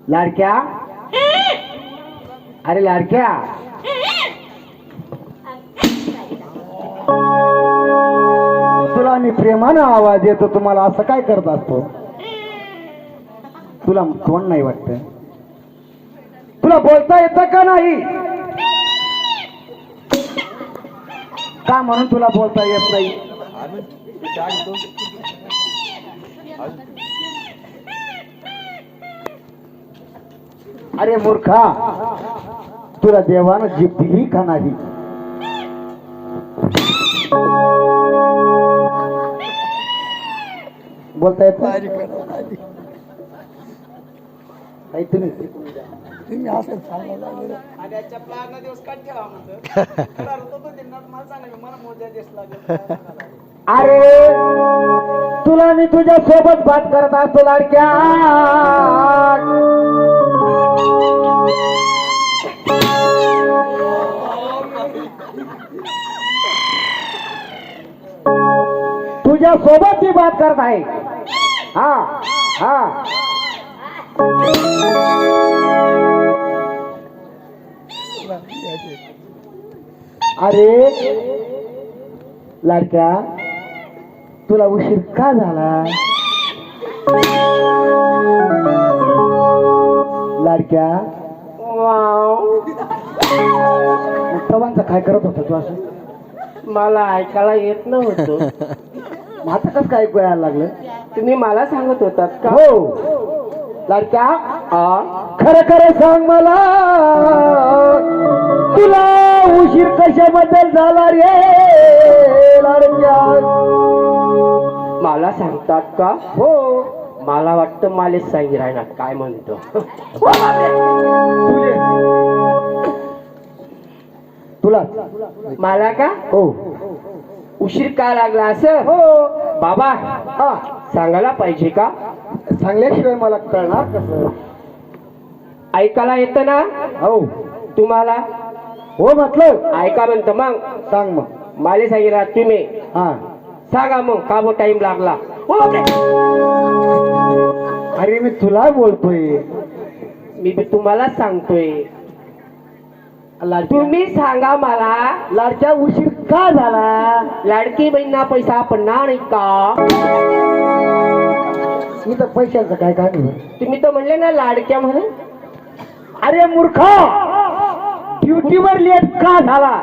लाडक्या, अरे लाडक्या, तुला मी प्रेमानं आवाज येतो, तुम्हाला असं काय करत असतो? तुला कोण नाही वाटत? तुला बोलता येतं का नाही? का म्हणून तुला बोलता येत नाही? अरे मूर्खा, तुला देवानं जीभ दिली का नाही? बोलता येत तुम्ही असं अरे तुला मी तुझ्या सोबत बात करत असतो लाडक्या. तुझ्या सोबत ही बात करत आहे. हा हा अरे लाडक्या, तुला उशीर का झाला? लाडक्या, तवांचा काय करत होता तू असं? मला ऐकायला येत नव्हतं. आता कसं काय ऐकू यायला लागलं? तुम्ही मला सांगत होतात का? हो लाडक्या, खरं खरं सांग मला, तुला उशीर कशाबद्दल झाला रे लाडक्या? मला सांगतात का? हो. मला वाटतं मालेच सांगी राहणार काय म्हणतो. तुला मला का? हो. उशीर का लागला असं? हो बाबा, हा सांगायला पाहिजे का? सांगल्याशिवाय मला कळणार कसं? ऐकायला येतं ना हो. तुम्हाला? हो म्हटलं. ऐका म्हणतं मग सांग मग. माले सांगी राहत तुम्ही हा सांगा मग का बो टाइम लागला. अरे मी तुला बोलतोय. मी बी तुम्हाला सांगतोय, तुम्ही सांगा मला. लाडक्या, उशीर का झाला? लाडकी बहिणा पैसा पडणार नाही का? मी तर पैशाचं काय काय तुम्ही तर म्हणले ना लाडक्या म्हणून. अरे मूर्खा, ड्युटीवर लेट का झाला?